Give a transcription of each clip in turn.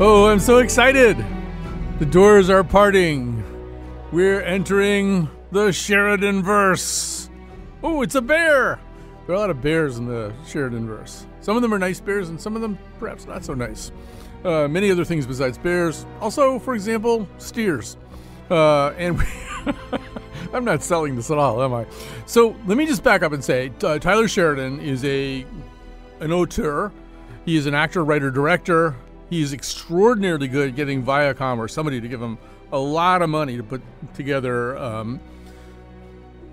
Oh, I'm so excited. The doors are parting. We're entering the Sheridaniverse. Oh, it's a bear. There are a lot of bears in the Sheridaniverse. Some of them are nice bears and some of them perhaps not so nice. Many other things besides bears. Also, for example, steers. I'm not selling this at all, am I? So let me just back up and say Tyler Sheridan is an auteur. He is an actor, writer, director. He's extraordinarily good at getting Viacom or somebody to give him a lot of money to put together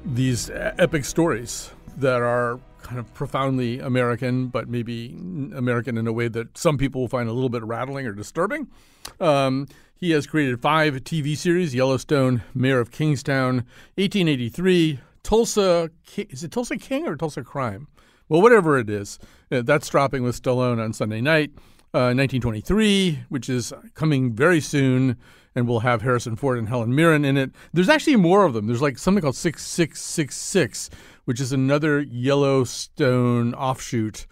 these epic stories that are kind of profoundly American, but maybe American in a way that some people will find a little bit rattling or disturbing. He has created 5 TV series: Yellowstone, Mayor of Kingstown, 1883, Tulsa. Is it Tulsa King or Tulsa Crime? Well, whatever it is, that's dropping with Stallone on Sunday night. 1923, which is coming very soon, and we'll have Harrison Ford and Helen Mirren in it. There's actually more of them. There's like something called 6666, which is another Yellowstone offshoot,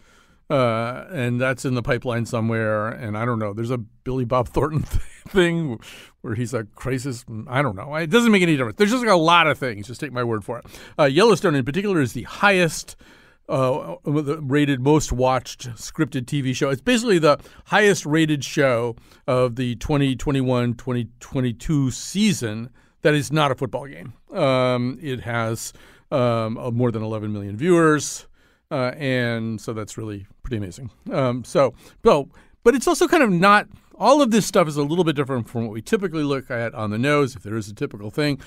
and that's in the pipeline somewhere. And I don't know. There's a Billy Bob Thornton thing where he's a crisis. I don't know. It doesn't make any difference. There's just like a lot of things. Just take my word for it. Yellowstone in particular is the highest rated, most watched scripted TV show. It's basically the highest rated show of the 2021-2022 season that is not a football game. It has more than 11 million viewers, and so that's really pretty amazing. But it's also kind of not, all of this stuff is a little bit different from what we typically look at on the nose, if there is a typical thing.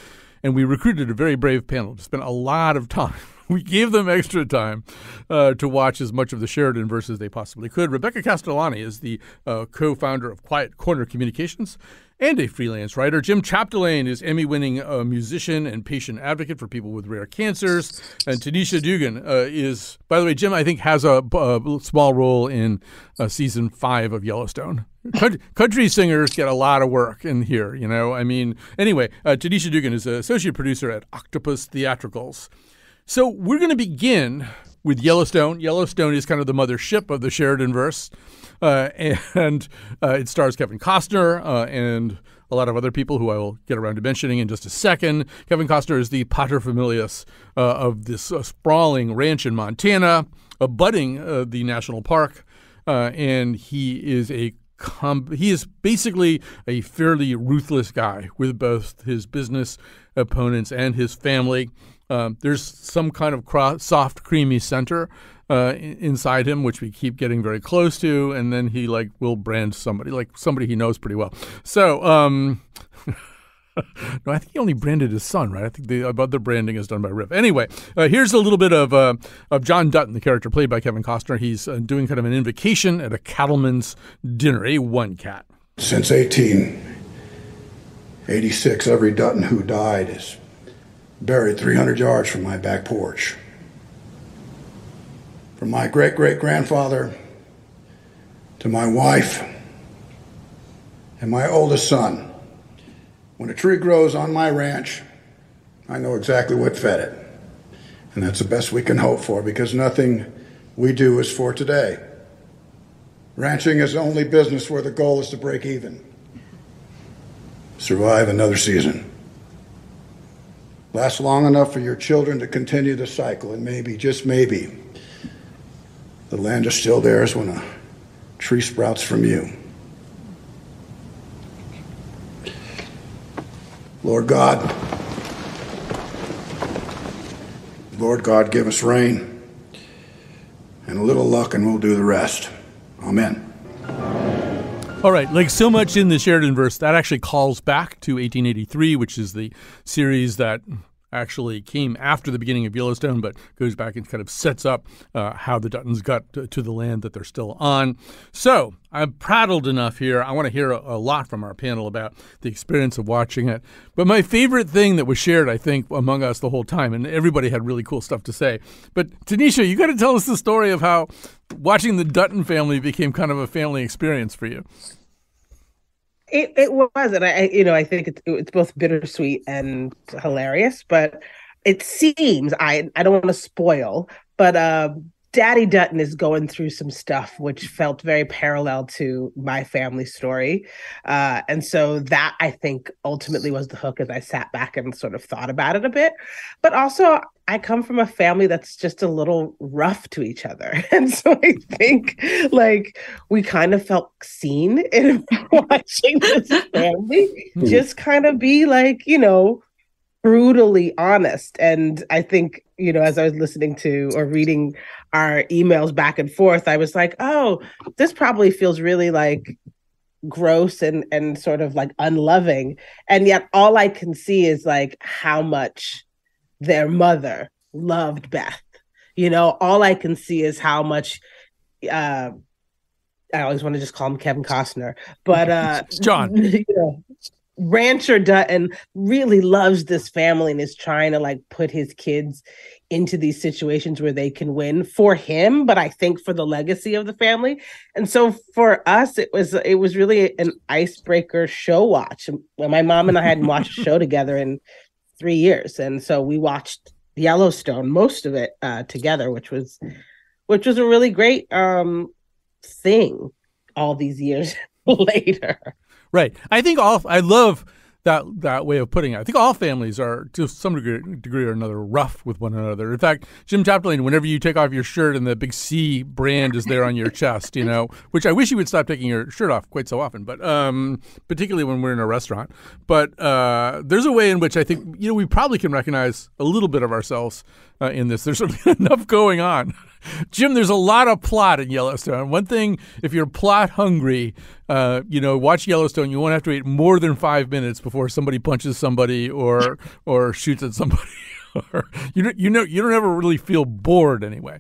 And we recruited a very brave panel to spend a lot of time. We gave them extra time to watch as much of the Sheridanverse as they possibly could. Rebecca Castellani is the co-founder of Quiet Corner Communications and a freelance writer. Jim Chapdelaine is Emmy-winning musician and patient advocate for people with rare cancers. And Taneisha Duggan is, by the way, Jim, I think, has a small role in season 5 of Yellowstone. Country singers get a lot of work in here, you know. I mean, anyway, Taneisha Duggan is an associate producer at Octopus Theatricals. So we're going to begin with Yellowstone. Yellowstone is kind of the mothership of the Sheridanverse, and it stars Kevin Costner and a lot of other people who I will get around to mentioning in just a second. Kevin Costner is the paterfamilias of this sprawling ranch in Montana, abutting the national park, and he is basically a fairly ruthless guy with both his business opponents and his family. There's some kind of soft, creamy center inside him, which we keep getting very close to, and then he will brand somebody, like somebody he knows pretty well. So, no, I think he only branded his son, right? I think the other branding is done by Riff. Anyway, here's a little bit of John Dutton, the character played by Kevin Costner. He's doing kind of an invocation at a cattleman's dinner, a one cat. Since 1886, every Dutton who died is buried 300 yards from my back porch. From my great-great-grandfather to my wife and my oldest son. When a tree grows on my ranch, I know exactly what fed it. And that's the best we can hope for, because nothing we do is for today. Ranching is the only business where the goal is to break even. Survive another season. Last long enough for your children to continue the cycle, and maybe, just maybe, the land is still theirs when a tree sprouts from you. Lord God, give us rain and a little luck, and we'll do the rest. Amen. All right, like so much in the Sheridanverse, that actually calls back to 1883, which is the series that actually came after the beginning of Yellowstone, but goes back and kind of sets up how the Duttons got to the land that they're still on. So I'm prattled enough here. I want to hear a lot from our panel about the experience of watching it. But my favorite thing that was shared, I think, among us the whole time, and everybody had really cool stuff to say. But Taneisha, you got to tell us the story of how watching the Dutton family became kind of a family experience for you. It was, and I think it's both bittersweet and hilarious. But it seems I don't want to spoil, but Daddy Dutton is going through some stuff which felt very parallel to my family story. And so that, I think, ultimately was the hook as I sat back and sort of thought about it a bit. But also, I come from a family that's just a little rough to each other. And so I think, like, we kind of felt seen in watching this family just kind of be like, you know, brutally honest. And I think, you know, as I was listening to or reading our emails back and forth, I was like, oh, this probably feels really like gross and sort of like unloving. And yet all I can see is like how much their mother loved Beth. You know, all I can see is how much I always want to just call him Kevin Costner, but it's John. You know, Rancher Dutton really loves this family and is trying to like put his kids into these situations where they can win for him, but I think for the legacy of the family. And so for us, it was really an icebreaker show watch. My mom and I hadn't watched a show together in 3 years, and so we watched Yellowstone, most of it together, which was a really great thing all these years later. Right. I think I love that way of putting it. I think all families are, to some degree or another, rough with one another. In fact, Jim Chapdelaine, whenever you take off your shirt and the big C brand is there on your chest, you know, which I wish you would stop taking your shirt off quite so often, but particularly when we're in a restaurant. But there's a way in which I think, you know, we probably can recognize a little bit of ourselves in this. There's certainly enough going on. Jim, there's a lot of plot in Yellowstone. One thing, if you're plot hungry, you know, watch Yellowstone. You won't have to wait more than 5 minutes before somebody punches somebody or shoots at somebody. Or you don't ever really feel bored anyway.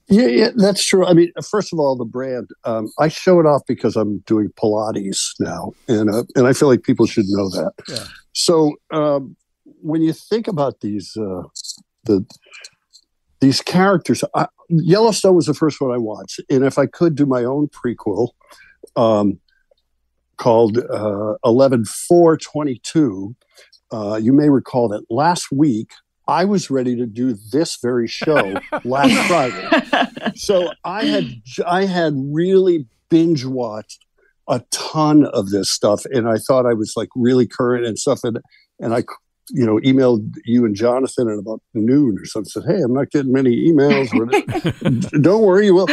Yeah, that's true. I mean, first of all, the brand. I show it off because I'm doing Pilates now, and I feel like people should know that. Yeah. So when you think about these characters, Yellowstone was the first one I watched, and if I could do my own prequel called 11/4/22, you may recall that last week I was ready to do this very show last Friday. So I had really binge watched a ton of this stuff, and I thought I was like really current and stuff, and I emailed you and Jonathan at about noon or something. Said, "Hey, I'm not getting many emails. Don't worry, you will."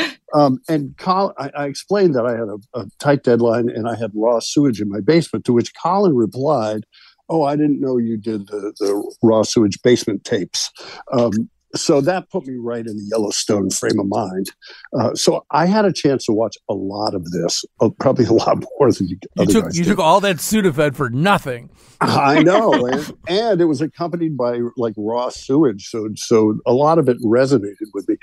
And Colin, I explained that I had a tight deadline and I had raw sewage in my basement. To which Colin replied, "Oh, I didn't know you did the raw sewage basement tapes." So that put me right in the Yellowstone frame of mind. So I had a chance to watch a lot of this, probably a lot more than you took all that Sudafed for nothing. I know, and it was accompanied by like raw sewage, so a lot of it resonated with me.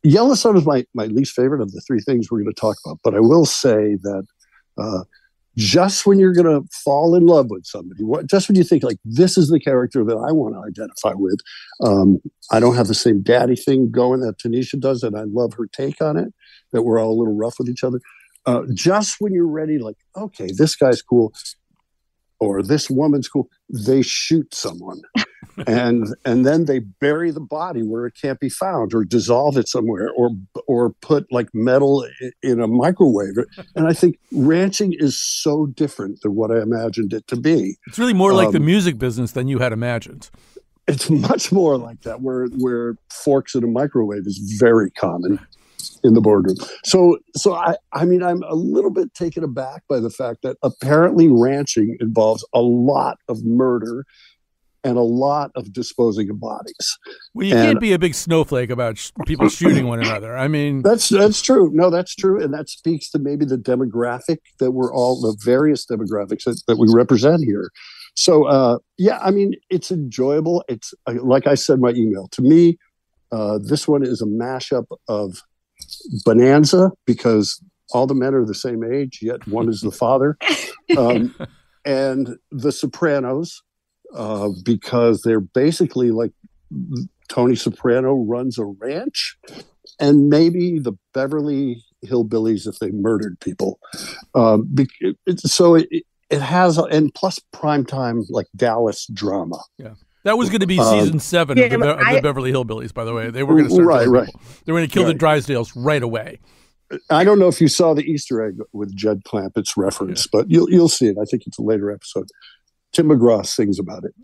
Yellowstone is my least favorite of the three things we're going to talk about, but I will say that just when you're going to fall in love with somebody, just when you think like this is the character that I want to identify with, I don't have the same daddy thing going that Taneisha does, and I love her take on it, that we're all a little rough with each other. Just when you're ready, like, okay, this guy's cool, or this woman's cool, they shoot someone. and then they bury the body where it can't be found, or dissolve it somewhere, or put like metal in a microwave. And I think ranching is so different than what I imagined it to be. It's really more like the music business than you had imagined. It's much more like that, where forks in a microwave is very common in the boardroom. So I mean, I'm a little bit taken aback by the fact that apparently ranching involves a lot of murder and a lot of disposing of bodies. Well, you can't be a big snowflake about people shooting one another. I mean, that's true. No, that's true. And that speaks to maybe the demographic that the various demographics that we represent here. So, yeah, I mean, it's enjoyable. It's like I said in my email, to me, this one is a mashup of Bonanza, because all the men are the same age, yet one is the father, and The Sopranos, because they're basically like Tony Soprano runs a ranch, and maybe the Beverly Hillbillies if they murdered people. So it has, and plus primetime like Dallas drama. Yeah. That was going to be season 7 of the Beverly Hillbillies, by the way. They were going to start right. They were going to kill the Drysdales right away. I don't know if you saw the Easter egg with Judd Clampett's reference, but you'll see it. I think it's a later episode. Tim McGraw sings about it.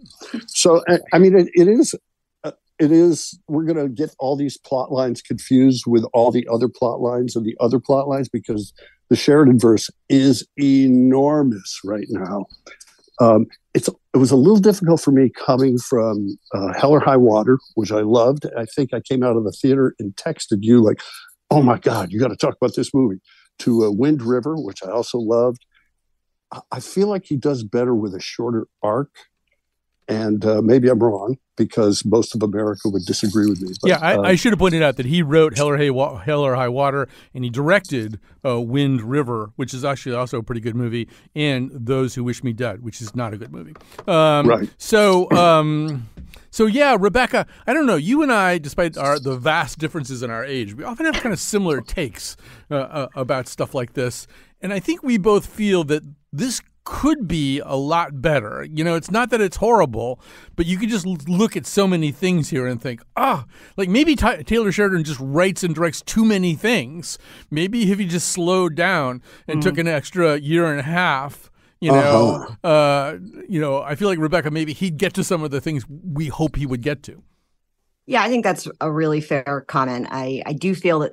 So, I mean, it is. We're going to get all these plot lines confused with all the other plot lines and the other plot lines because the Sheridanverse is enormous right now. It was a little difficult for me coming from Hell or High Water, which I loved. I think I came out of the theater and texted you like, oh my God, you got to talk about this movie, to Wind River, which I also loved. I feel like he does better with a shorter arc. And maybe I'm wrong because most of America would disagree with me. But, I should have pointed out that he wrote Hell or High Water, and he directed Wind River, which is actually also a pretty good movie, and Those Who Wish Me Dead, which is not a good movie. Right. So yeah, Rebecca, I don't know. You and I, despite the vast differences in our age, we often have kind of similar takes about stuff like this. And I think we both feel that this could be a lot better. You know, it's not that it's horrible, but you could just look at so many things here and think, like maybe Taylor Sheridan just writes and directs too many things. Maybe if he just slowed down and took an extra year and a half, I feel like, Rebecca, maybe he'd get to some of the things we hope he would get to. Yeah, I think that's a really fair comment. I do feel that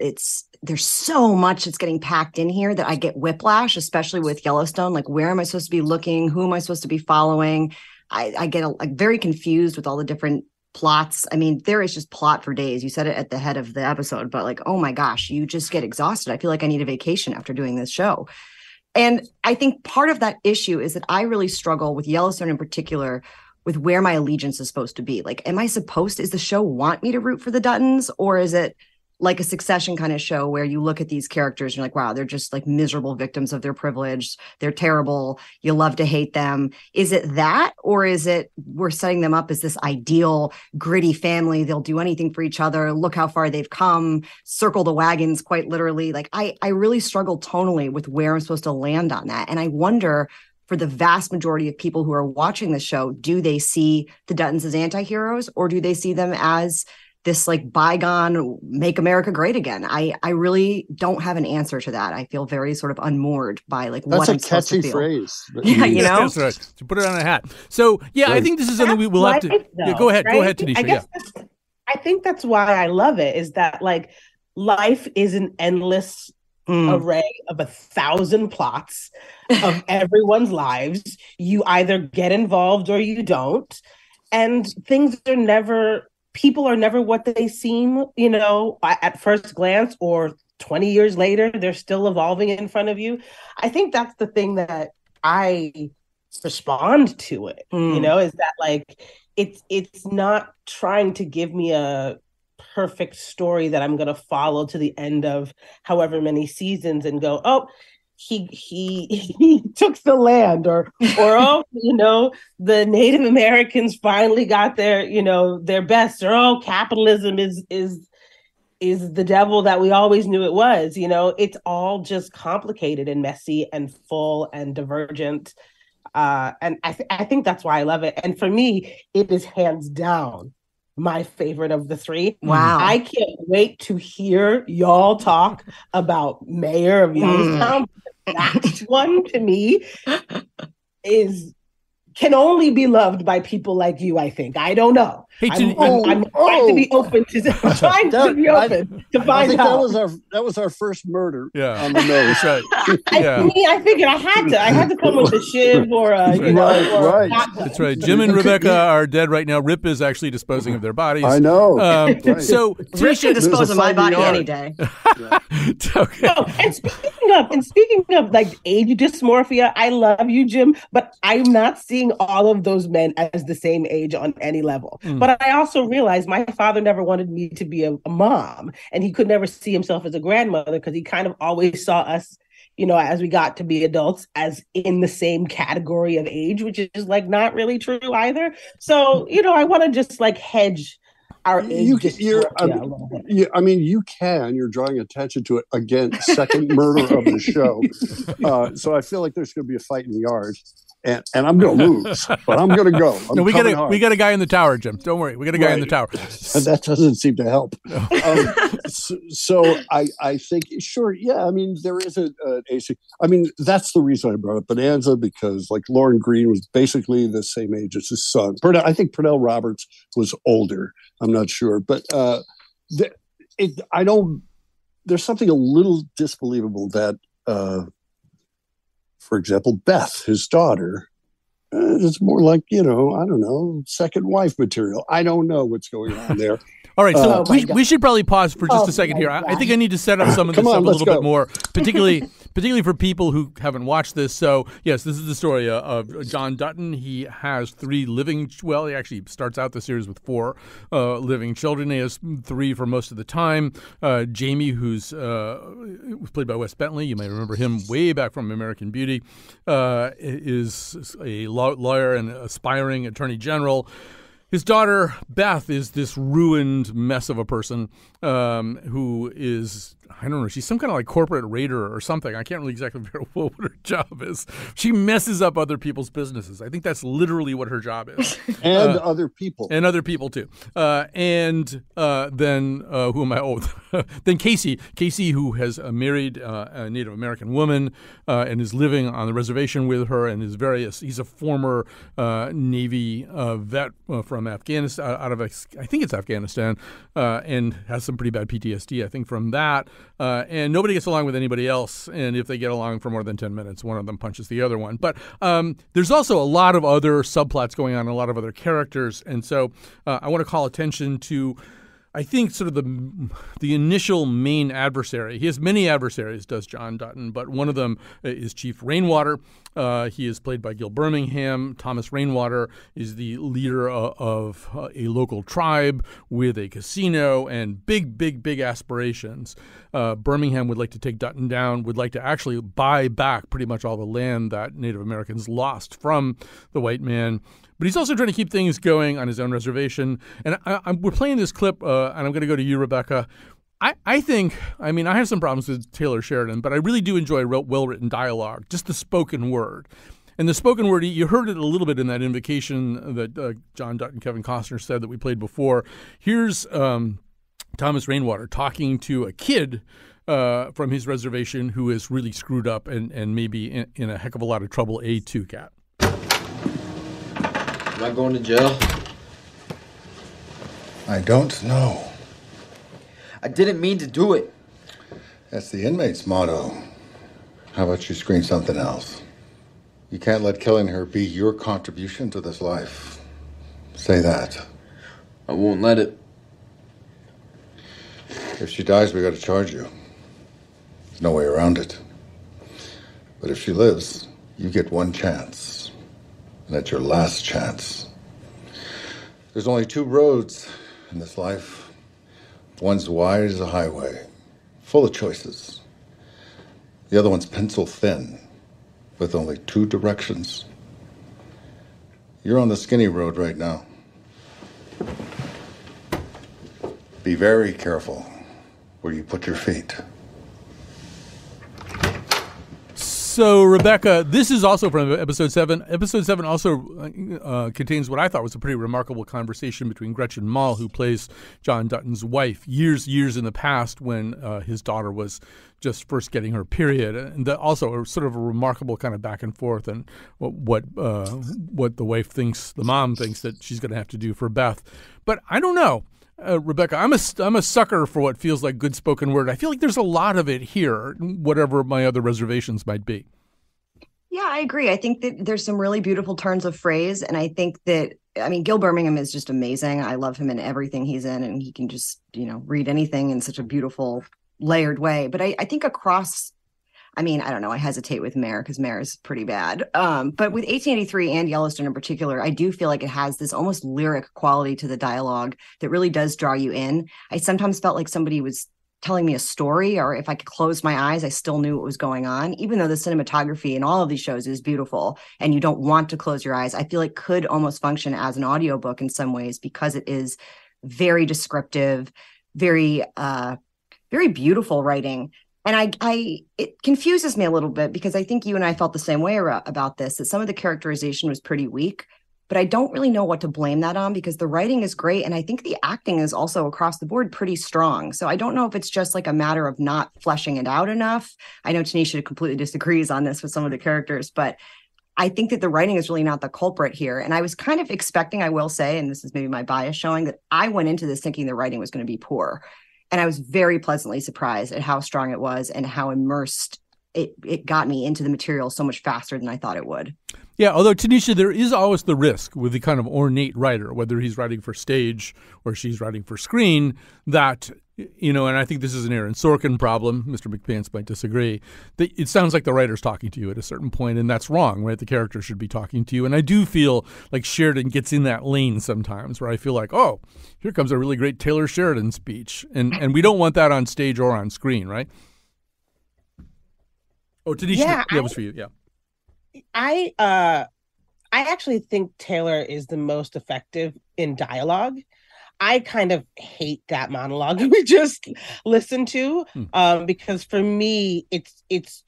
there's so much that's getting packed in here that I get whiplash, especially with Yellowstone. Like, where am I supposed to be looking? Who am I supposed to be following? I get very confused with all the different plots. I mean, there is just plot for days. You said it at the head of the episode, but like, oh my gosh, you just get exhausted. I feel like I need a vacation after doing this show. And I think part of that issue is that I really struggle with Yellowstone in particular with where my allegiance is supposed to be. Like, is the show want me to root for the Duttons, or is it like a Succession kind of show where you look at these characters and you're like, wow, they're just like miserable victims of their privilege. They're terrible. You love to hate them. Is it that, or is it we're setting them up as this ideal, gritty family? They'll do anything for each other. Look how far they've come. Circle the wagons, quite literally. Like, I really struggle tonally with where I'm supposed to land on that. And I wonder, for the vast majority of people who are watching the show, do they see the Duttons as anti-heroes, or do they see them as this like bygone make America great again? I really don't have an answer to that. I feel very sort of unmoored by like what I'm supposed to feel. That's a catchy phrase. Yeah, you know? That's right. So put it on a hat. So yeah, right. I think this is something we will have to. Yeah, go ahead. Right? Go ahead, Taneisha. I think that's why I love it, is that like life is an endless array of 1,000 plots of everyone's lives. You either get involved or you don't. And people are never what they seem, at first glance, or 20 years later, they're still evolving in front of you. I think that's the thing that I respond to it, is that like, it's not trying to give me a perfect story that I'm going to follow to the end of however many seasons and go, oh, he took the land, or the Native Americans finally got their best, or capitalism is the devil that we always knew it was. It's all just complicated and messy and full and divergent, and I think that's why I love it. And for me, it is hands down my favorite of the three. Wow. I can't wait to hear y'all talk about Mayor of Yellowstone. That one, to me, can only be loved by people like you, I think. I don't know. Hey, I'm trying to be open to find out. That was our first murder. Yeah, on the nose. That's right. I figured I had to come with a shiv or right. That's right. Jim and Rebecca are dead right now. Rip is actually disposing of their bodies. I know. Right. So Rip can dispose of my body any day. Okay. Oh, and speaking of like age dysmorphia, I love you, Jim, but I'm not seeing all of those men as the same age on any level. But I also realized my father never wanted me to be a mom, and he could never see himself as a grandmother because he kind of always saw us, as we got to be adults, as in the same category of age, which is like not really true either. So, I want to just like hedge our age. You're drawing attention to it again, second murder of the show. So I feel like there's going to be a fight in the yard. and I'm going to lose, but I'm going to go. No, we got a guy in the tower, Jim. Don't worry, we got a guy in the tower. And that doesn't seem to help. So I think, sure, yeah. I mean, there is a AC. I mean, that's the reason I brought up Bonanza, because like Lauren Green was basically the same age as his son. I think Pernell Roberts was older. I'm not sure, but there's something a little disbelievable that. For example, Beth, his daughter, is more like, I don't know, second wife material. I don't know what's going on there. All right, so we should probably pause for just a second here. I think I need to set up some of this stuff a little bit more, particularly for people who haven't watched this. So, yes, this is the story of John Dutton. He has he actually starts out the series with 4 living children. He has 3 for most of the time. Jamie, who's played by Wes Bentley, you may remember him way back from American Beauty, is a lawyer and aspiring attorney general. His daughter, Beth, is this ruined mess of a person who is, I don't know, she's some kind of like corporate raider or something. I can't really exactly figure out what her job is. She messes up other people's businesses. I think that's literally what her job is. And other people. And other people, too. Then who am I? Oh, then Casey. Casey, who has married a Native American woman and is living on the reservation with her and he's a former Navy vet from Afghanistan, I think it's Afghanistan, and has some pretty bad PTSD, I think, from that. And nobody gets along with anybody else. And if they get along for more than 10 minutes, one of them punches the other one. But there's also a lot of other subplots going on, a lot of other characters. And so I want to call attention to, I think, sort of the initial main adversary. He has many adversaries, does John Dutton, but one of them is Chief Rainwater. He is played by Gil Birmingham. Thomas Rainwater is the leader of a local tribe with a casino and big aspirations. Birmingham would like to take Dutton down, would like to actually buy back pretty much all the land that Native Americans lost from the white man. But he's also trying to keep things going on his own reservation. And we're playing this clip, and I'm going to go to you, Rebecca. I have some problems with Taylor Sheridan, but I really do enjoy well-written dialogue, just the spoken word. And the spoken word, you heard it a little bit in that invocation that John Dutton, Kevin Costner said that we played before. Here's Thomas Rainwater talking to a kid from his reservation who is really screwed up and maybe in a heck of a lot of trouble. A2, Cat. Am I going to jail? I don't know. I didn't mean to do it. That's the inmate's motto. How about you screen something else? You can't let killing her be your contribution to this life. Say that. I won't let it. If she dies, we got to charge you. There's no way around it. But if she lives, you get one chance. And that's your last chance. There's only 2 roads in this life. One's wide as a highway, full of choices. The other one's pencil thin, with only 2 directions. You're on the skinny road right now. Be very careful where you put your feet. So, Rebecca, this is also from Episode 7. Episode 7 also contains what I thought was a pretty remarkable conversation between Gretchen Mol, who plays John Dutton's wife, years in the past when his daughter was just first getting her period. And also sort of a remarkable kind of back and forth and what the wife thinks, the mom thinks that she's going to have to do for Beth. But I don't know. Rebecca, I'm a sucker for what feels like good spoken word. I feel like there's a lot of it here, whatever my other reservations might be. Yeah, I agree. I think that there's some really beautiful turns of phrase. And I think that, Gil Birmingham is just amazing. I love him in everything he's in, and he can just, read anything in such a beautiful, layered way. But I think across, I don't know, I hesitate with Mare because Mare is pretty bad. But with 1883 and Yellowstone in particular, I do feel like it has this almost lyric quality to the dialogue that really does draw you in. I sometimes felt like somebody was telling me a story, or if I could close my eyes, I still knew what was going on. Even though the cinematography in all of these shows is beautiful and you don't want to close your eyes, I feel like could almost function as an audiobook in some ways because it is very descriptive, very, very beautiful writing. And it confuses me a little bit because I think you and I felt the same way about this, that some of the characterization was pretty weak, but I don't really know what to blame that on because the writing is great. And I think the acting is also across the board pretty strong. So I don't know if it's just like a matter of not fleshing it out enough. I know Taneisha completely disagrees on this with some of the characters, but I think that the writing is really not the culprit here. And I was kind of expecting, I will say, and this is maybe my bias showing, that I went into this thinking the writing was going to be poor. And I was very pleasantly surprised at how strong it was and how immersed it got me into the material so much faster than I thought it would. Yeah, although, Taneisha, there is always the risk with the kind of ornate writer, whether he's writing for stage or she's writing for screen, that, and I think this is an Aaron Sorkin problem. Mr. McPants might disagree. It sounds like the writer's talking to you at a certain point, and that's wrong, right? The character should be talking to you. And I do feel like Sheridan gets in that lane sometimes where I feel like, oh, here comes a really great Taylor Sheridan speech. And we don't want that on stage or on screen, right? Oh, Taneisha, that was for you, yeah. I actually think Taylor is the most effective in dialogue. I kind of hate that monologue we just listened to, because for me, it's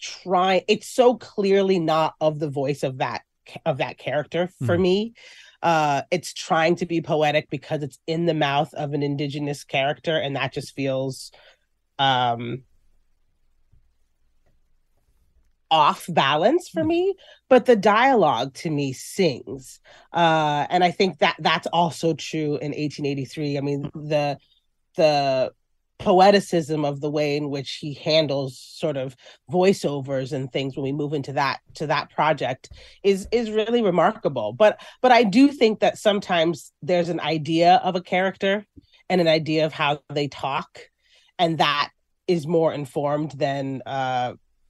so clearly not of the voice of that character for me. It's trying to be poetic because it's in the mouth of an indigenous character, and that just feels off balance for me, but the dialogue to me sings. And I think that's also true in 1883. I mean, the poeticism of the way in which he handles sort of voiceovers and things when we move into that project is really remarkable. But I do think that sometimes there's an idea of a character and an idea of how they talk, and that is more informed than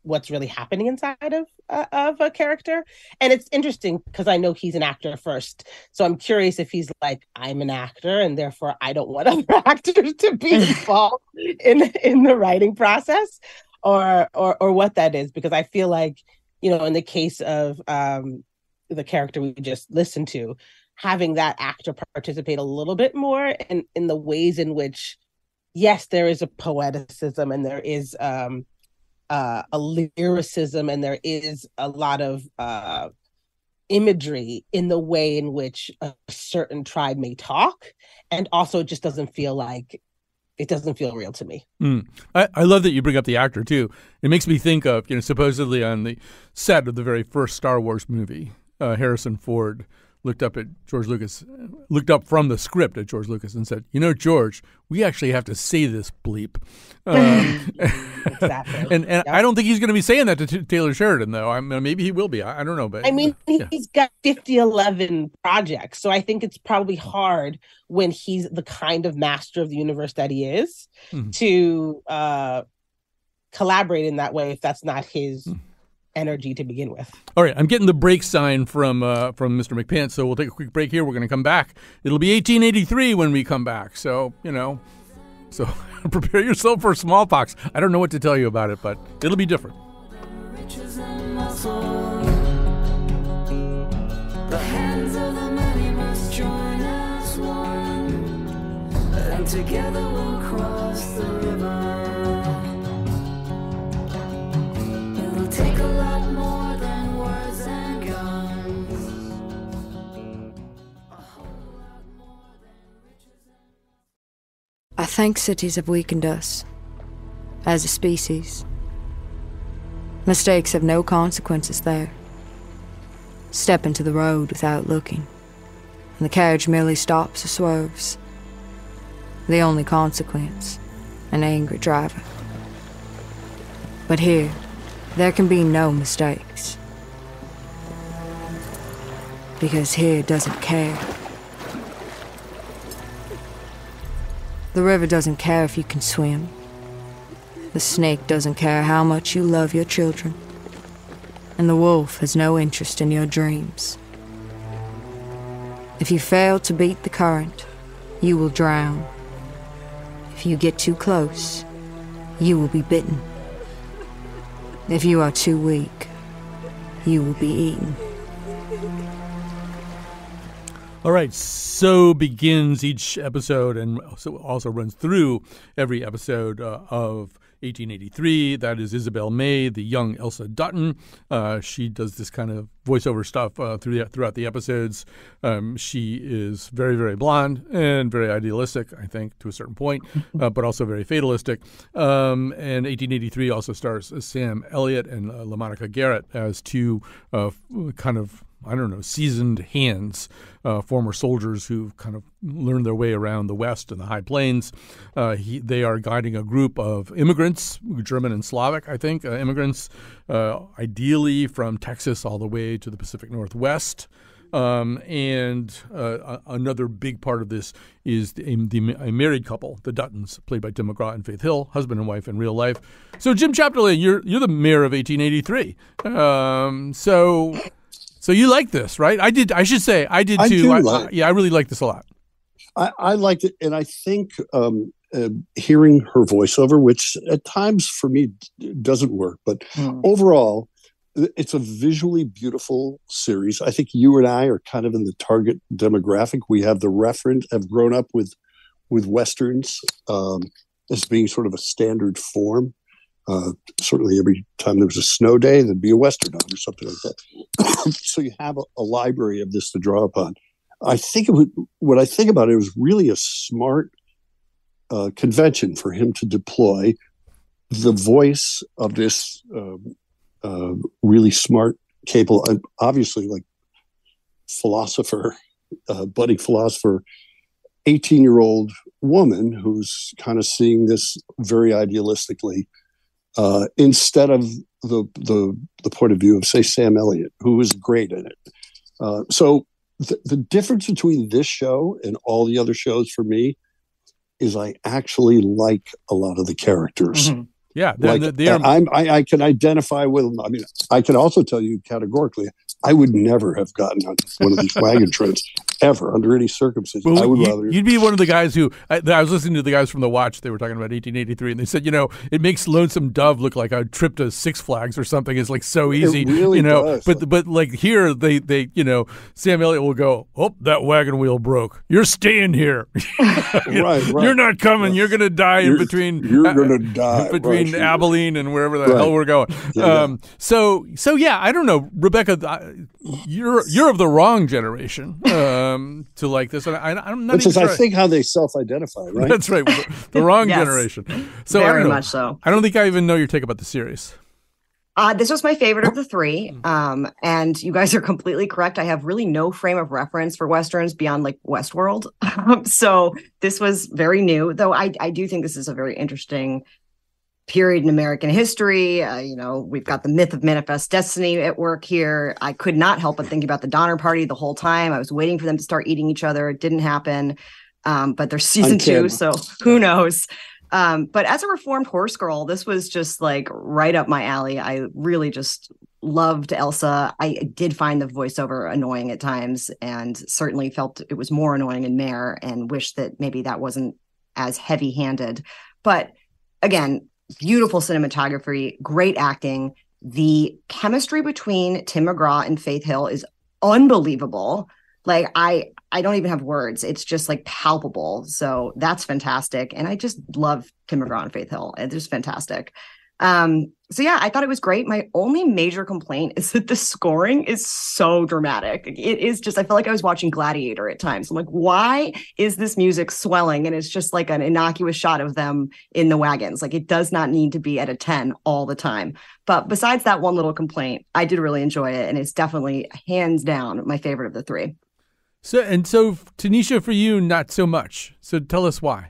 what's really happening inside of a character. And it's interesting because I know he's an actor first, so I'm curious if he's like, I'm an actor and therefore I don't want other actors to be involved in the writing process, or what that is, because I feel like, in the case of the character we just listened to, having that actor participate a little bit more in the ways in which, yes, there is a poeticism and there is a lyricism, and there is a lot of imagery in the way in which a certain tribe may talk, and also it just doesn't feel real to me. I love that you bring up the actor too. It makes me think of, supposedly on the set of the very first Star Wars movie, Harrison Ford looked up from the script at George Lucas and said, George, we actually have to say this bleep. Exactly. And yep. I don't think he's going to be saying that to Taylor Sheridan, though. maybe he will be. I don't know. But he's got 11 projects, so I think it's probably hard when he's the kind of master of the universe that he is to collaborate in that way if that's not his energy to begin with. All right, I'm getting the break sign from Mr. McPants, so we'll take a quick break here. We're going to come back. It'll be 1883 when we come back, so so prepare yourself for smallpox. I don't know what to tell you about it, but it'll be different. The hands of the many must join as one, and together we'll cross the river. Take a lot more than words and guns. A whole lot more than riches and... I think cities have weakened us as a species. Mistakes have no consequences there. Step into the road without looking, and the carriage merely stops or swerves. The only consequence, an angry driver. But here, there can be no mistakes. Because here doesn't care. The river doesn't care if you can swim. The snake doesn't care how much you love your children. And the wolf has no interest in your dreams. If you fail to beat the current, you will drown. If you get too close, you will be bitten. If you are too weak, you will be eaten. All right, so begins each episode, and also runs through every episode of 1883. That is Isabel May, the young Elsa Dutton. She does this kind of voiceover stuff throughout the episodes. She is very, very blonde and very idealistic, I think, to a certain point, but also very fatalistic. And 1883 also stars Sam Elliott and LaMonica Garrett as two kind of, I don't know, seasoned hands, former soldiers who kind of learned their way around the West and the High Plains. They are guiding a group of immigrants, German and Slavic, I think, immigrants, ideally from Texas all the way to the Pacific Northwest. And another big part of this is a married couple, the Duttons, played by Tim McGraw and Faith Hill, husband and wife in real life. So Jim Chapdelaine, you're the mayor of 1883. So you like this, right? I did. I should say I did too. I really like this a lot. I liked it, and I think hearing her voiceover, which at times for me doesn't work, but overall, it's a visually beautiful series. I think you and I are kind of in the target demographic. We have have grown up with Westerns as being sort of a standard form. Certainly every time there was a snow day, there'd be a Western on or something like that. So you have a library of this to draw upon. I think what I think about it was really a smart convention for him to deploy the voice of this really smart, capable, obviously like philosopher, budding philosopher, 18-year-old woman who's kind of seeing this very idealistically. Instead of the point of view of, say, Sam Elliott, who was great in it. So the difference between this show and all the other shows for me is I actually like a lot of the characters. Mm-hmm. Yeah, I can identify with them. I mean, I can also tell you categorically, I would never have gotten on one of these wagon trains ever under any circumstances. Well, I would rather. You'd be one of the guys who I was listening to the guys from The Watch. They were talking about 1883, and they said, it makes Lonesome Dove look like a trip to Six Flags or something. It's like so easy, It really does. But like here, they Sam Elliott will go, "Oh, that wagon wheel broke. You're staying here. Right. You're not coming. You're gonna die You're gonna die between right. Abilene and wherever the hell we're going." Yeah. So yeah, I don't know, Rebecca. You're of the wrong generation to like this, and I'm not. Which is, I think, how they self-identify, right? That's right, the wrong Yes. generation. So Very I don't know. much so. I don't think I even know your take about the series. This was my favorite of the three. And you guys are completely correct. I have really no frame of reference for Westerns beyond like Westworld. So this was very new, though I do think this is a very interesting period in American history. We've got the myth of manifest destiny at work here. I could not help but think about the Donner Party the whole time. I was waiting for them to start eating each other. It didn't happen. But there's season 2, so who knows? But as a reformed horse girl, this was just like right up my alley. I really just loved Elsa. I did find the voiceover annoying at times, and certainly felt it was more annoying in Mare, and wish that maybe that wasn't as heavy-handed. But again, beautiful cinematography, great acting. The chemistry between Tim McGraw and Faith Hill is unbelievable. Like I don't even have words. It's just like palpable. So that's fantastic. And I just love Tim McGraw and Faith Hill. It's just fantastic. So yeah, I thought it was great. My only major complaint is that the scoring is so dramatic. It is just, I felt like I was watching Gladiator at times. I'm like, why is this music swelling? And it's just like an innocuous shot of them in the wagons. Like, it does not need to be at a 10 all the time. But besides that one little complaint, I did really enjoy it. And it's definitely hands down my favorite of the three. So Taneisha, for you, not so much. So tell us why.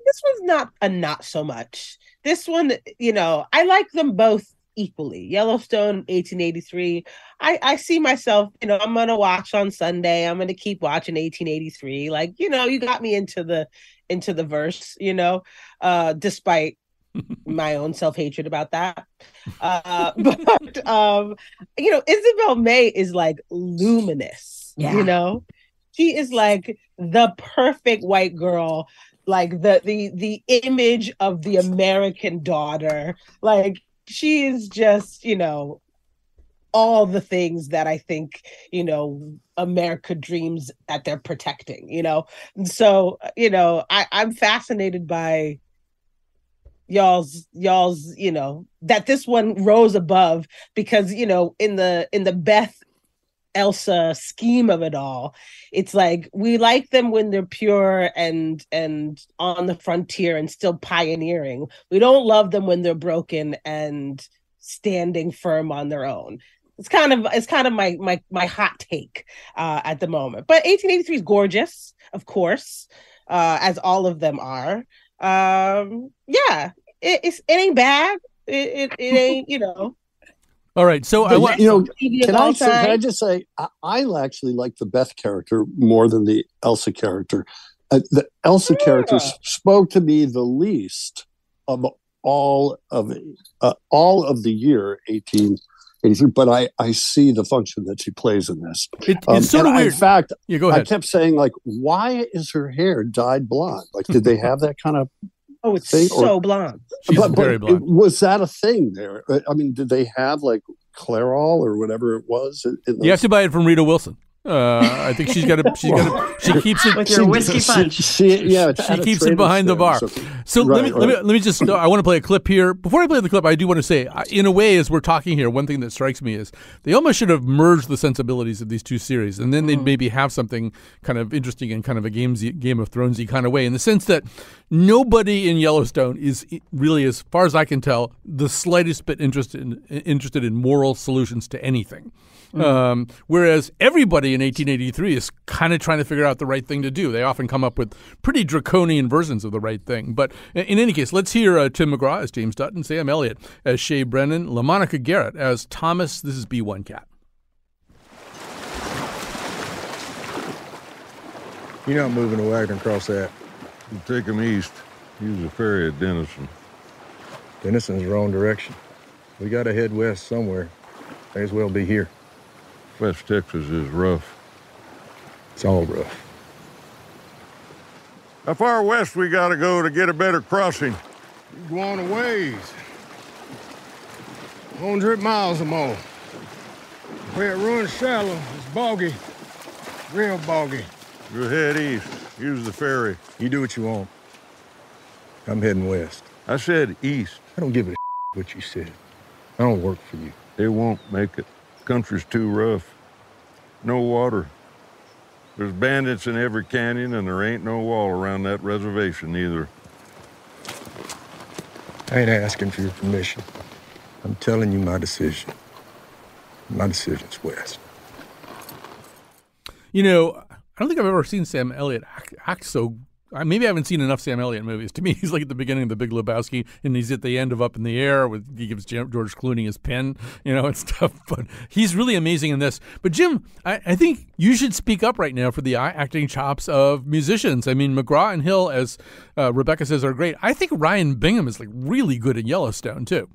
This was not so much. This one, I like them both equally. Yellowstone, 1883. I see myself, I'm going to watch on Sunday. I'm going to keep watching 1883. Like, you got me into the verse, despite my own self-hatred about that. But Isabel May is like luminous, she is like the perfect white girl, like the image of the American daughter. Like, she is just, all the things that I think, America dreams that they're protecting, And so, I'm fascinated by y'all's that this one rose above, because in the Beth Elsa scheme of it all, it's like we like them when they're pure and on the frontier and still pioneering. We don't love them when they're broken and standing firm on their own. It's kind of my hot take at the moment. But 1883 is gorgeous, of course, as all of them are. Yeah, it ain't bad. It ain't. All right, so can I just say I actually like the Beth character more than the Elsa character. The Elsa character spoke to me the least of all of the year 1883, but I see the function that she plays in this. It's sort of weird. In fact, go ahead. I kept saying, like, why is her hair dyed blonde? Like, did they have that kind of Oh, it's thing? so blonde. She's very blonde. Was that a thing there? I mean, did they have like Clairol or whatever it was? You have to buy it from Rita Wilson. I think she keeps it with your whiskey punch. She keeps it behind the bar. So let me just. I want to play a clip here. Before I play the clip, I do want to say, in a way, as we're talking here, one thing that strikes me is they almost should have merged the sensibilities of these two series, and then they'd maybe have something kind of interesting in kind of a Game of Thronesy kind of way, in the sense that nobody in Yellowstone is really, as far as I can tell, the slightest bit interested in moral solutions to anything. Whereas everybody in 1883 is kind of trying to figure out the right thing to do. They often come up with pretty draconian versions of the right thing. But in any case, let's hear Tim McGraw as James Dutton, Sam Elliott as Shay Brennan, LaMonica Garrett as Thomas. This is B1 Cat. You're not moving a wagon across that. You take them east. Use the ferry at Denison. Denison's the wrong direction. We got to head west somewhere. May as well be here. West Texas is rough. It's all rough. How far west we gotta go to get a better crossing? You go on a ways. 100 miles or more. Where it runs shallow, it's boggy. Real boggy. Go head east. Use the ferry. You do what you want. I'm heading west. I said east. I don't give a what you said. I don't work for you. They won't make it. Country's too rough. No water. There's bandits in every canyon, and there ain't no wall around that reservation either. I ain't asking for your permission. I'm telling you my decision. My decision's west. I don't think I've ever seen Sam Elliott act so. Maybe I haven't seen enough Sam Elliott movies. To me, he's like at the beginning of The Big Lebowski, and he's at the end of Up in the Air. He gives George Clooney his pen, and stuff. But he's really amazing in this. But Jim, I think you should speak up right now for the acting chops of musicians. I mean, McGraw and Hill, as Rebecca says, are great. I think Ryan Bingham is like really good in Yellowstone too.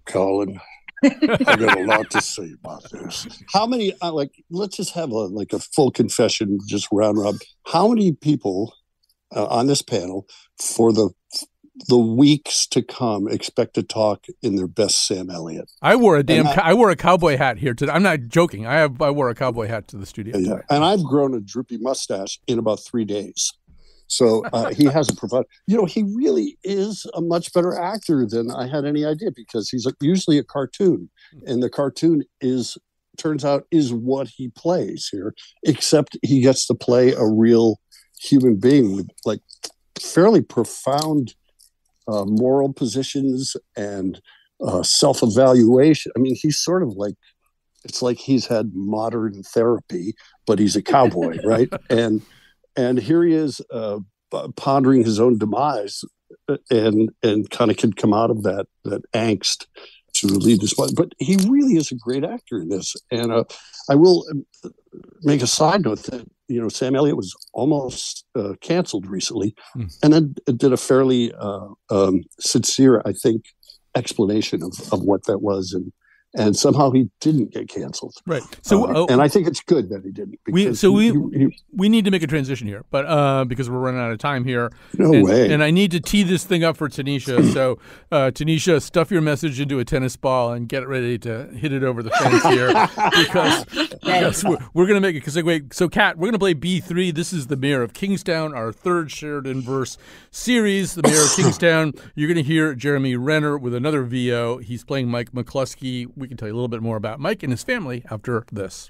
Colin, I got a lot to say about this. How many, let's just have a full confession, just round robin. How many people on this panel for the weeks to come expect to talk in their best Sam Elliott? I wore a cowboy hat here today. I'm not joking. I wore a cowboy hat to the studio. Yeah, and I've grown a droopy mustache in about 3 days. So he has a profound, he really is a much better actor than I had any idea, because he's usually a cartoon, and the cartoon turns out is what he plays here, except he gets to play a real human being with like fairly profound moral positions and self-evaluation. I mean, he's sort of like, it's like he's had modern therapy, but he's a cowboy, right? And here he is pondering his own demise, and kind of can come out of that angst to lead this one. But he really is a great actor in this. And I will make a side note that Sam Elliott was almost canceled recently, and then did a fairly sincere, I think, explanation of what that was, and somehow he didn't get canceled. Right. So, and I think it's good that he didn't. We need to make a transition here, but because we're running out of time here. No way. And I need to tee this thing up for Taneisha. So, Taneisha, stuff your message into a tennis ball and get ready to hit it over the fence here, because we're going to make it. Because so Kat, we're going to play B3. This is the Mayor of Kingstown, our third Sheridaniverse series. The Mayor of Kingstown. You're going to hear Jeremy Renner with another VO. He's playing Mike McCluskey. We can tell you a little bit more about Mike and his family after this.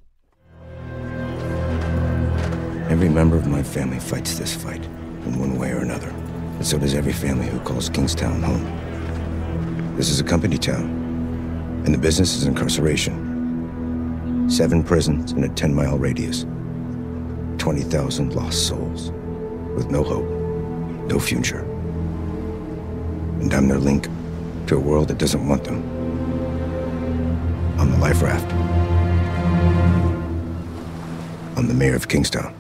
Every member of my family fights this fight in one way or another. And so does every family who calls Kingstown home. This is a company town, and the business is incarceration. 7 prisons in a 10-mile radius. 20,000 lost souls with no hope, no future. And I'm their link to a world that doesn't want them. I'm the life raft. I'm the Mayor of Kingstown.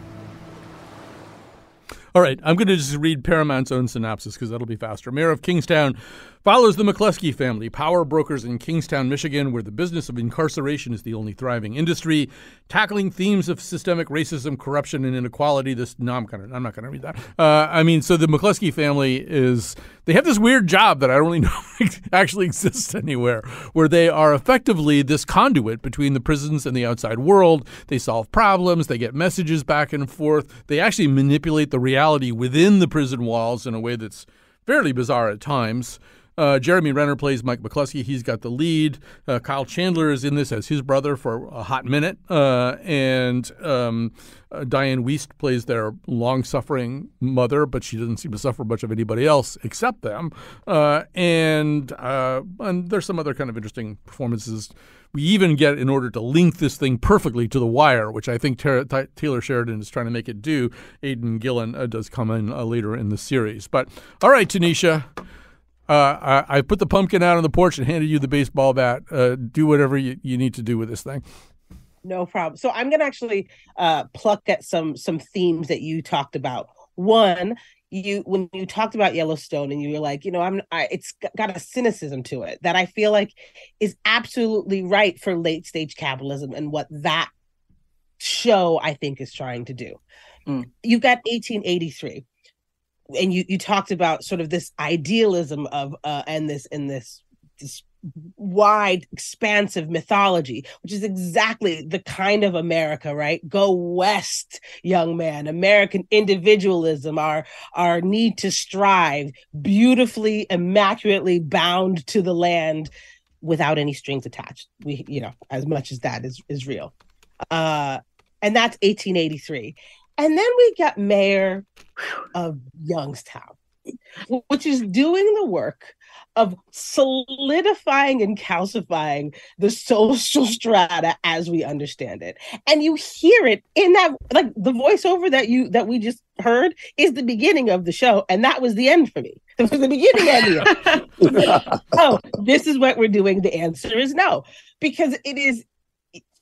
All right, I'm going to just read Paramount's own synopsis because that'll be faster. Mayor of Kingstown follows the McCluskey family, power brokers in Kingstown, Michigan, where the business of incarceration is the only thriving industry, tackling themes of systemic racism, corruption, and inequality. I'm not going to read that. So the McCluskey family they have this weird job that I don't really know actually exists anywhere, where they are effectively this conduit between the prisons and the outside world. They solve problems. They get messages back and forth. They actually manipulate the reality within the prison walls in a way that's fairly bizarre at times. Jeremy Renner plays Mike McCluskey. He's got the lead. Kyle Chandler is in this as his brother for a hot minute. And Diane Wiest plays their long-suffering mother, but she doesn't seem to suffer much of anybody else except them. And there's some other kind of interesting performances. We even get, in order to link this thing perfectly to The Wire, which I think Taylor Sheridan is trying to make it do, Aidan Gillen does come in later in the series. But all right, Taneisha. I put the pumpkin out on the porch and handed you the baseball bat. Do whatever you need to do with this thing. No problem. So I'm going to actually pluck at some themes that you talked about. One, when you talked about Yellowstone and you were like, it's got a cynicism to it that I feel like is absolutely right for late stage capitalism and what that show I think is trying to do. You've got 1883. And you talked about sort of this idealism of and this wide, expansive mythology, which is exactly the kind of America, right? Go west, young man. American individualism, our need to strive, beautifully, immaculately bound to the land without any strings attached. As much as that is real. And that's 1883. And then we got Mayor of Youngstown, which is doing the work of solidifying and calcifying the social strata as we understand it. And you hear it in that, like the voiceover that we just heard is the beginning of the show. And that was the end for me. It was the beginning and the end. Oh, this is what we're doing. The answer is no, because it is,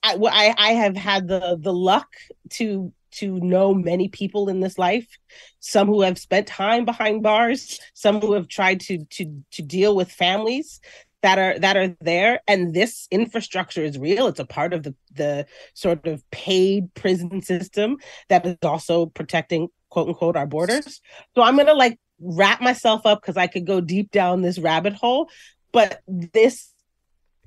I have had the luck to know many people in this life, some who have spent time behind bars, some who have tried to deal with families that are there. And this infrastructure is real. It's a part of the sort of paid prison system that is also protecting, quote unquote, our borders. So I'm going to wrap myself up because I could go deep down this rabbit hole, but this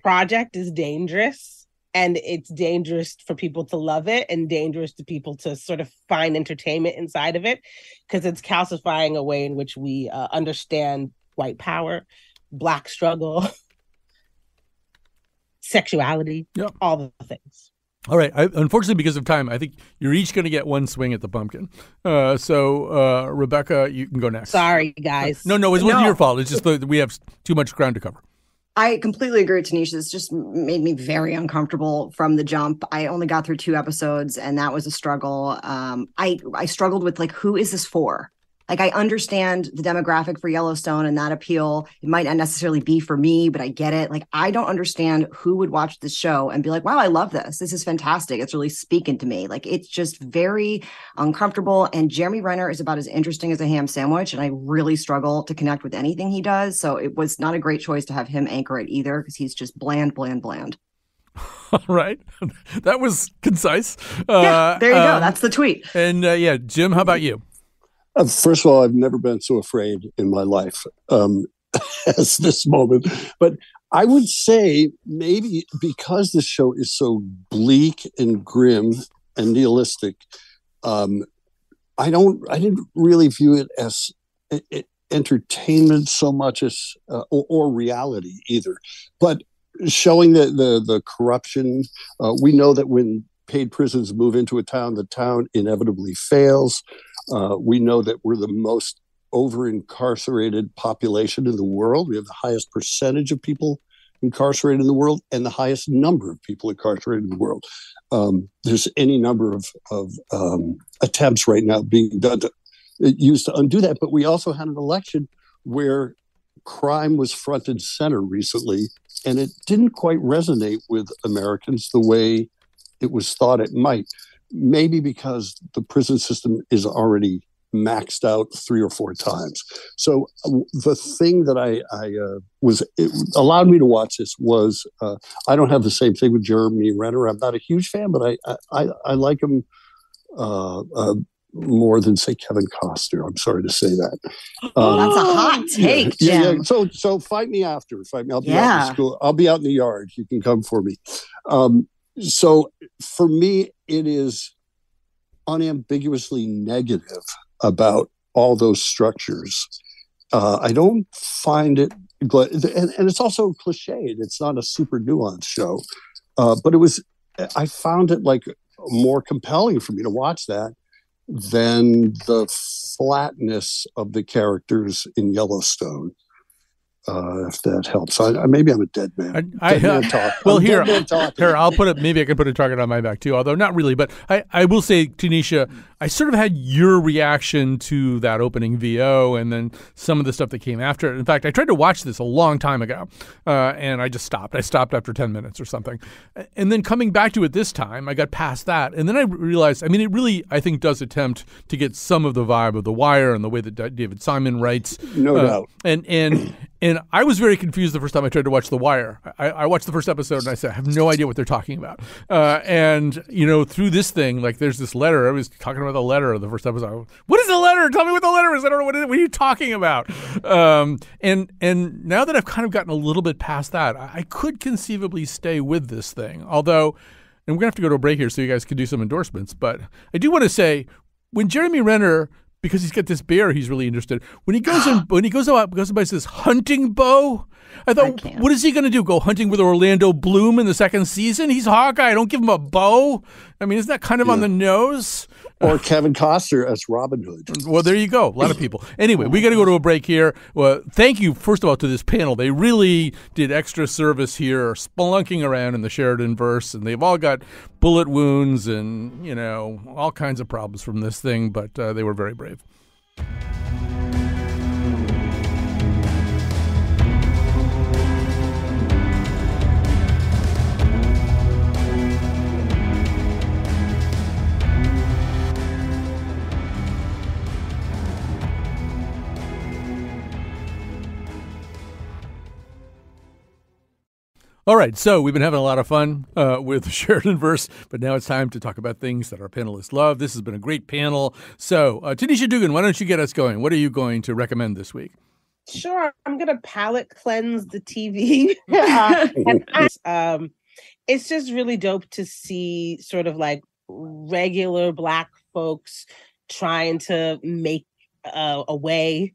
project is dangerous. And it's dangerous for people to love it and dangerous to people to sort of find entertainment inside of it because it's calcifying a way in which we understand white power, Black struggle, sexuality, all the things. All right. Unfortunately, because of time, I think you're each going to get one swing at the pumpkin. So, Rebecca, you can go next. Sorry, guys. No, it wasn't your fault. It's just that we have too much ground to cover. I completely agree with Taneisha. This just made me very uncomfortable from the jump. I only got through 2 episodes, and that was a struggle. I struggled with who is this for? I understand the demographic for Yellowstone and that appeal. It might not necessarily be for me, but I get it. I don't understand who would watch this show and be like, wow, I love this. This is fantastic. It's really speaking to me. It's just very uncomfortable. And Jeremy Renner is about as interesting as a ham sandwich. And I really struggle to connect with anything he does. So it was not a great choice to have him anchor it either, because he's just bland. All right. That was concise. Yeah, there you go. That's the tweet. And yeah, Jim, how about you? First of all, I've never been so afraid in my life as this moment. But I would say maybe because this show is so bleak and grim and nihilistic, I didn't really view it as entertainment so much as or reality either. But showing the corruption, we know that when paid prisons move into a town, the town inevitably fails. We know that we're the most over-incarcerated population in the world. We have the highest percentage of people incarcerated in the world and the highest number of people incarcerated in the world. There's any number of attempts right now being done to used to undo that. But we also had an election where crime was front and center recently, and it didn't quite resonate with Americans the way it was thought it might. Maybe because the prison system is already maxed out 3 or 4 times. So the thing that it allowed me to watch this was I don't have the same thing with Jeremy Renner. I'm not a huge fan, but I like him more than, say, Kevin Costner. I'm sorry to say that. That's a hot take, Jim. Yeah. So fight me after. Fight me. I'll be out in school. I'll be out in the yard. You can come for me. So for me, it is unambiguously negative about all those structures. I don't find it, and it's also cliched. It's not a super nuanced show, but I found it like more compelling for me to watch that than the flatness of the characters in Yellowstone. If that helps. Maybe I'm a dead man. Well, here, I'll put it. Maybe I can put a target on my back too. Although not really. But I will say, Taneisha, I sort of had your reaction to that opening VO, and then some of the stuff that came after it. In fact, I tried to watch this a long time ago, and I just stopped. I stopped after 10 minutes or something, and then coming back to it this time, I got past that, and then I realized. I mean, it really, I think, does attempt to get some of the vibe of The Wire and the way that David Simon writes. No doubt. And I was very confused the first time I tried to watch The Wire. I watched the first episode and I said, I have no idea what they're talking about. And, through this thing, like there's this letter. I was talking about the letter of the first episode. What is the letter? Tell me what the letter is. I don't know what it is. What are you talking about? And now that I've kind of gotten a little bit past that, I could conceivably stay with this thing. Although, and we're going to have to go to a break here so you guys can do some endorsements. But I do want to say, when Jeremy Renner, because he's got this bear, he's really interested. When he goes out, goes and buys this hunting bow. I thought, what is he going to do? Go hunting with Orlando Bloom in the second season? He's Hawkeye. Don't give him a bow. I mean, isn't that kind of on the nose? Or Kevin Costner as Robin Hood. Well, there you go. A lot of people. Anyway, we got to go to a break here. Well, thank you, first of all, to this panel. They really did extra service here, spelunking around in the Sheridaniverse, and they've all got bullet wounds and, all kinds of problems from this thing, but they were very brave. All right, so we've been having a lot of fun with the Sheridaniverse, but now it's time to talk about things that our panelists love. This has been a great panel. So, Taneisha Duggan, why don't you get us going? What are you going to recommend this week? Sure, I'm going to palate cleanse the TV. It's just really dope to see sort of like regular Black folks trying to make a way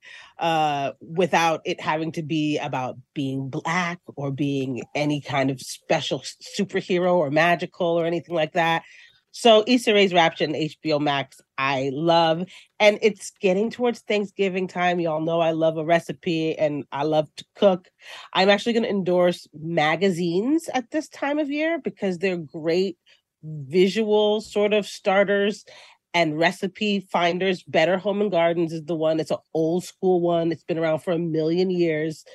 without it having to be about being Black or being any kind of special superhero or magical or anything like that. So Issa Rae's Rapture on HBO Max, I love. And it's getting towards Thanksgiving time. Y'all know I love a recipe and I love to cook. I'm actually going to endorse magazines at this time of year because they're great visual sort of starters and recipe finders. Better Home and Gardens is the one. It's an old school one. It's been around for 1 million years.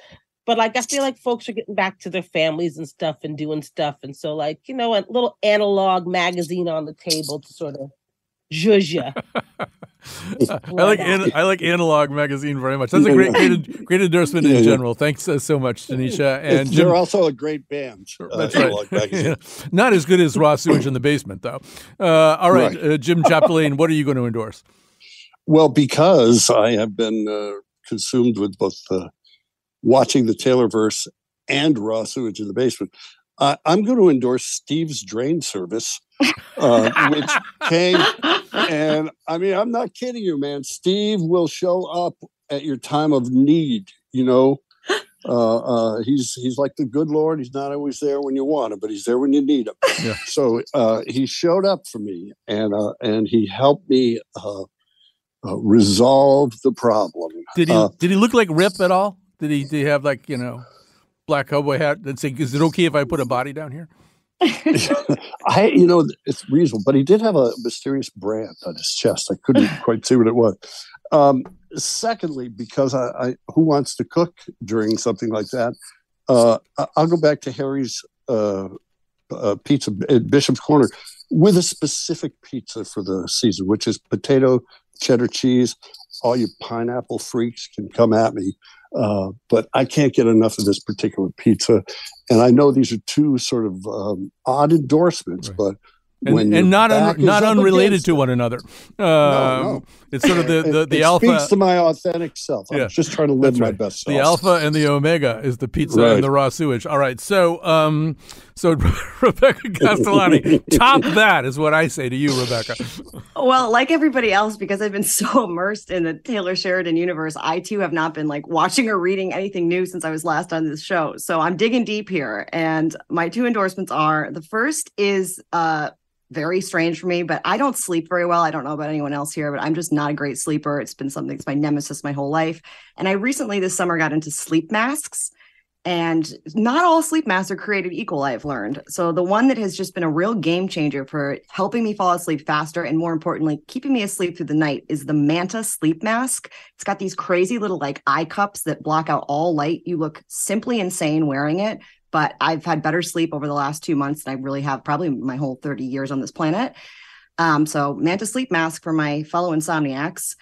But I feel like folks are getting back to their families and stuff and doing stuff. And so a little analog magazine on the table to sort of Zhuzh. I like Analog magazine very much. That's a great endorsement in general. Thanks so much, Taneisha. And Jim, they're also a great band. That's right. Not as good as Raw Sewage in the Basement, though. All right, Jim Chapdelaine, what are you going to endorse? Well, because I have been consumed with both watching the Taylorverse and Raw Sewage in the Basement, I'm going to endorse Steve's Drain Service, which came, and I mean, I'm not kidding you, man. Steve will show up at your time of need. You know, he's like the good Lord. He's not always there when you want him, but he's there when you need him. Yeah. So he showed up for me, and he helped me resolve the problem. Did he look like Rip at all? Did he have like, black cowboy hat and say, "Is it okay if I put a body down here?" It's reasonable, but he did have a mysterious brand on his chest. I couldn't quite see what it was. Secondly, because I who wants to cook during something like that? I'll go back to Harry's pizza at Bishop's Corner with a specific pizza for the season, which is potato, cheddar cheese. All you pineapple freaks can come at me. But I can't get enough of this particular pizza. And I know these are two sort of odd endorsements, right. But and not unrelated to one another. No. It's sort of the it alpha. Speaks to my authentic self. I'm just trying to live my best self. The alpha and the omega is the pizza and the raw sewage. All right, so Rebecca Castellani, top that is what I say to you, Rebecca. Well, like everybody else, because I've been so immersed in the Taylor Sheridan universe, I too have not been like watching or reading anything new since I was last on this show. So I'm digging deep here, and my two endorsements are: the first is very strange for me, but I don't sleep very well. I don't know about anyone else here, but I'm just not a great sleeper. It's been something that's my nemesis my whole life. And I recently this summer got into sleep masks, and not all sleep masks are created equal, I've learned. So the one that has just been a real game changer for helping me fall asleep faster and, more importantly, keeping me asleep through the night is the Manta sleep mask. It's got these crazy little like eye cups that block out all light. You look simply insane wearing it. But I've had better sleep over the last 2 months than I really have probably my whole 30 years on this planet. So Manta sleep mask for my fellow insomniacs.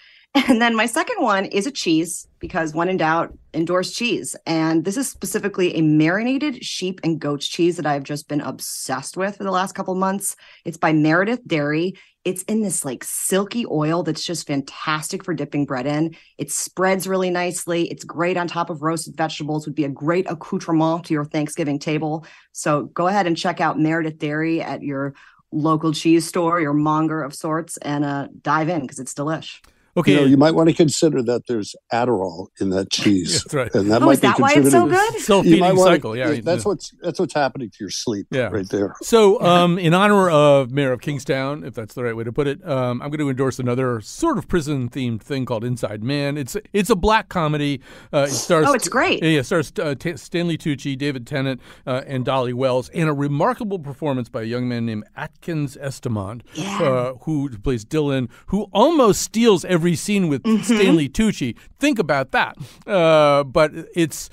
And then my second one is a cheese, because when in doubt, endorse cheese. And this is specifically a marinated sheep and goat's cheese that I've just been obsessed with for the last couple months. It's by Meredith Dairy. It's in this like silky oil that's just fantastic for dipping bread in. It spreads really nicely. It's great on top of roasted vegetables, would be a great accoutrement to your Thanksgiving table. So go ahead and check out Meredith Dairy at your local cheese store, your monger of sorts, and dive in because it's delish. Okay, you might want to consider that there's Adderall in that cheese. That's right. And that is that why it's so good? Self-feeding cycle. Yeah, that's what's happening to your sleep. Yeah. Right there. So, in honor of Mayor of Kingstown, if that's the right way to put it, I'm going to endorse another sort of prison-themed thing called Inside Man. It's a black comedy. It stars. Oh, it's great. Yeah, it stars Stanley Tucci, David Tennant, and Dolly Wells, and a remarkable performance by a young man named Atkins Estamond, who plays Dylan, who almost steals every scene with Stanley Tucci. Think about that. But it's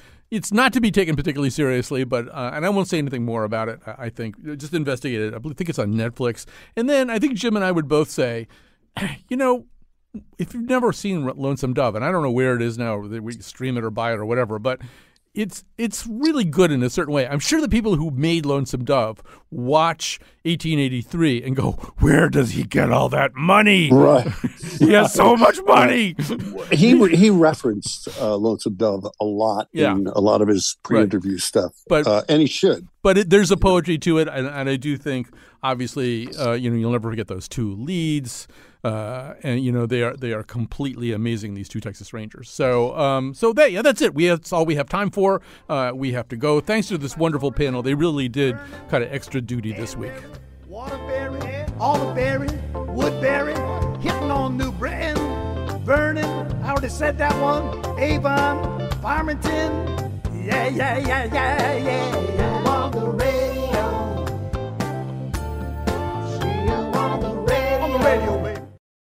not to be taken particularly seriously, but and I won't say anything more about it. I think just investigate it. I think it's on Netflix. And then I think Jim and I would both say, if you've never seen Lonesome Dove, and I don't know where it is now, we stream it or buy it or whatever, but it's really good in a certain way. I'm sure the people who made Lonesome Dove watch 1883 and go, where does he get all that money? Right. He has so much money. He referenced Lonesome Dove a lot in a lot of his pre-interview stuff, and he should. But there's a poetry to it, and I do think, obviously, you'll never forget those two leads. And they are completely amazing, these two Texas Rangers. So that's it. That's all we have time for. We have to go. Thanks to this wonderful panel. They really did kind of extra duty this week. Waterbury, Alderberry, Woodbury, hitting on New Britain, Vernon, I already said that one, Avon, Farmington, yeah. On the radio, see you on the radio.